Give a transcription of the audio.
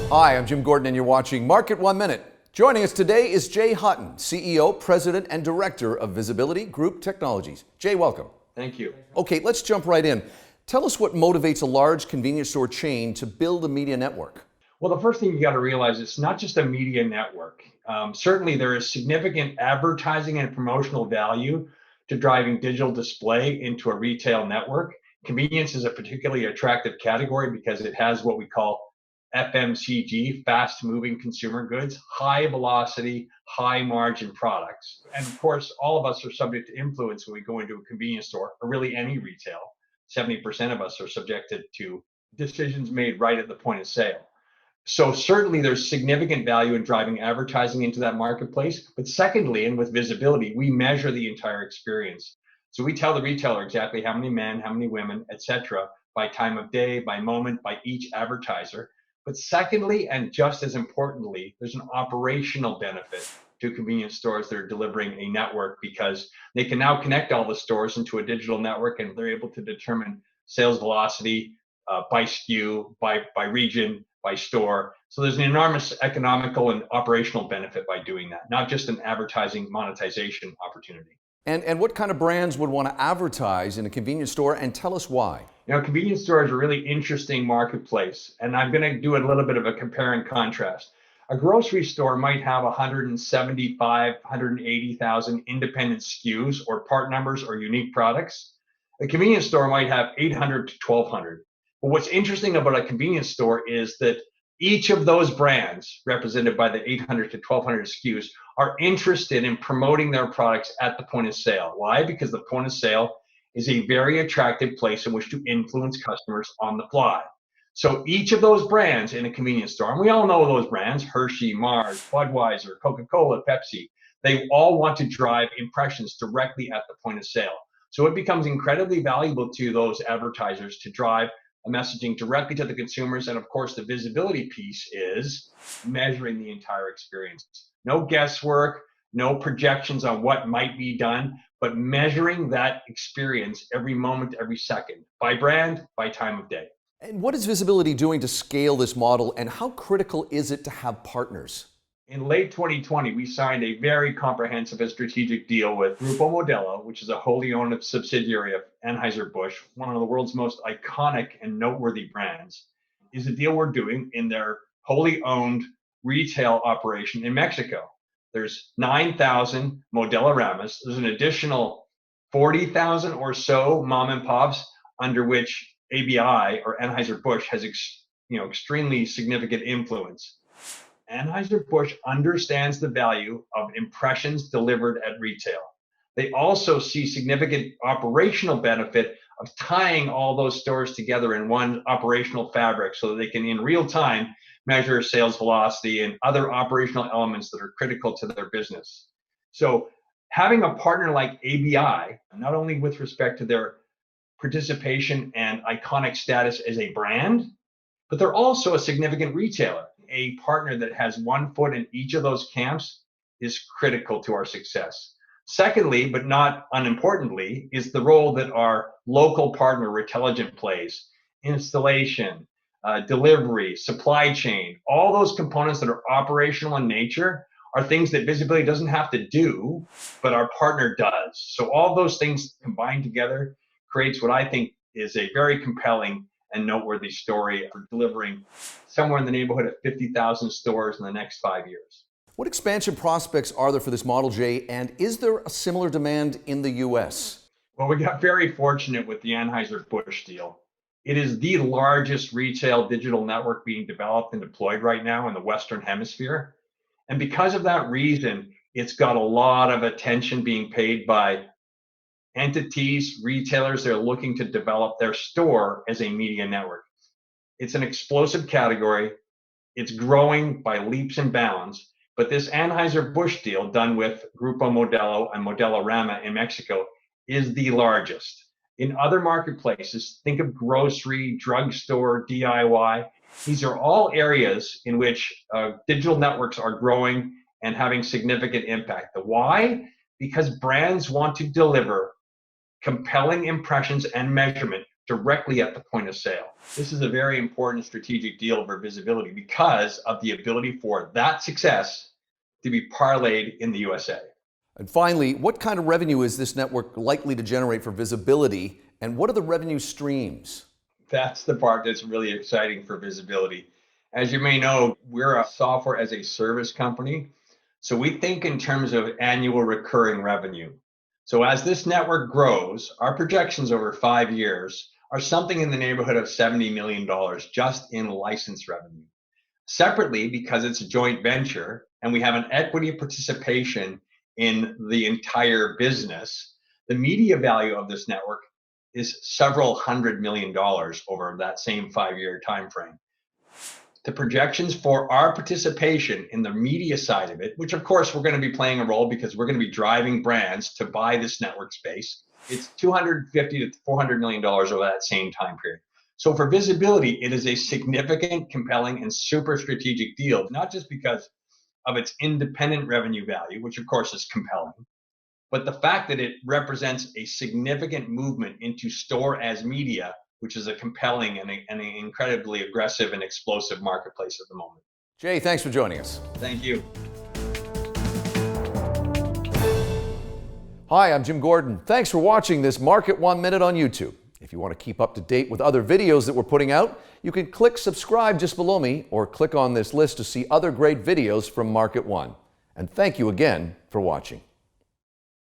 Hi, I'm Jim Gordon, and you're watching Market 1 Minute. Joining us today is Jay Hutton, CEO, President, and Director of Visibility Group Technologies. Jay, welcome. Thank you. Okay, let's jump right in. Tell us what motivates a large convenience store chain to build a media network. Well, the first thing you got to realize it's not just a media network. Certainly, there is significant advertising and promotional value to driving digital display into a retail network. Convenience is a particularly attractive category because it has what we call FMCG, fast moving consumer goods, high velocity, high margin products. And of course, all of us are subject to influence when we go into a convenience store or really any retail. 70% of us are subjected to decisions made right at the point of sale. So certainly there's significant value in driving advertising into that marketplace. But secondly, and with visibility, we measure the entire experience. So we tell the retailer exactly how many men, how many women, et cetera, by time of day, by moment, by each advertiser. But secondly, and just as importantly, there's an operational benefit to convenience stores that are delivering a network because they can now connect all the stores into a digital network and they're able to determine sales velocity by SKU, by region, by store. So there's an enormous economical and operational benefit by doing that, not just an advertising monetization opportunity. And what kind of brands would want to advertise in a convenience store, and tell us why? Convenience stores are a really interesting marketplace, and I'm going to do a little bit of a compare and contrast. A grocery store might have 175, 180,000 independent SKUs or part numbers or unique products. A convenience store might have 800 to 1,200. But what's interesting about a convenience store is that each of those brands, represented by the 800 to 1,200 SKUs, are interested in promoting their products at the point of sale. Why? Because the point of sale is a very attractive place in which to influence customers on the fly. So each of those brands in a convenience store, and we all know those brands, Hershey, Mars, Budweiser, Coca-Cola, Pepsi, they all want to drive impressions directly at the point of sale. So it becomes incredibly valuable to those advertisers to drive a messaging directly to the consumers. And of course, the visibility piece is measuring the entire experience. No guesswork, no projections on what might be done, but measuring that experience every moment, every second, by brand, by time of day. And what is Visibility doing to scale this model, and how critical is it to have partners? In late 2020, we signed a very comprehensive and strategic deal with Grupo Modelo, which is a wholly owned subsidiary of Anheuser-Busch, one of the world's most iconic and noteworthy brands. Is a deal we're doing in their wholly owned retail operation in Mexico. There's 9,000 Modelo-Ramas. There's an additional 40,000 or so mom and pops under which ABI or Anheuser-Busch has extremely significant influence. Anheuser-Busch understands the value of impressions delivered at retail. They also see significant operational benefit of tying all those stores together in one operational fabric so that they can, in real time, measure sales velocity and other operational elements that are critical to their business. So having a partner like ABI, not only with respect to their participation and iconic status as a brand, but they're also a significant retailer. A partner that has one foot in each of those camps is critical to our success. Secondly, but not unimportantly, is the role that our local partner Retailigent plays. Installation, delivery, supply chain, all those components that are operational in nature are things that Visibility doesn't have to do, but our partner does. So all those things combined together creates what I think is a very compelling and noteworthy story for delivering somewhere in the neighborhood of 50,000 stores in the next 5 years. What expansion prospects are there for this model, Jay, and is there a similar demand in the US? Well, we got very fortunate with the Anheuser-Busch deal. It is the largest retail digital network being developed and deployed right now in the Western Hemisphere. And because of that reason, it's got a lot of attention being paid by entities, retailers that are looking to develop their store as a media network. It's an explosive category. It's growing by leaps and bounds. But this Anheuser-Busch deal done with Grupo Modelo and Modelo-Rama in Mexico is the largest. In other marketplaces, think of grocery, drugstore, DIY. These are all areas in which digital networks are growing and having significant impact. The why? Because brands want to deliver compelling impressions and measurement directly at the point of sale. This is a very important strategic deal for visibility because of the ability for that success to be parlayed in the USA. And finally, what kind of revenue is this network likely to generate for visibility, and what are the revenue streams? That's the part that's really exciting for visibility. As you may know, we're a software as a service company. So we think in terms of annual recurring revenue. So as this network grows, our projections over 5 years are something in the neighborhood of $70 million just in license revenue. Separately, because it's a joint venture and we have an equity participation in the entire business, the media value of this network is several $100 million over that same 5-year time frame. The projections for our participation in the media side of it, which of course we're going to be playing a role because we're going to be driving brands to buy this network space, it's $250 to $400 million over that same time period. So for visibility, it is a significant, compelling, and super strategic deal, not just because of its independent revenue value, which of course is compelling, but the fact that it represents a significant movement into store as media, which is a compelling and an incredibly aggressive and explosive marketplace at the moment. Jay, thanks for joining us. Thank you. Hi, I'm Jim Gordon. Thanks for watching this Market 1 Minute on YouTube. If you want to keep up to date with other videos that we're putting out, you can click subscribe just below me or click on this list to see other great videos from Market 1. And thank you again for watching.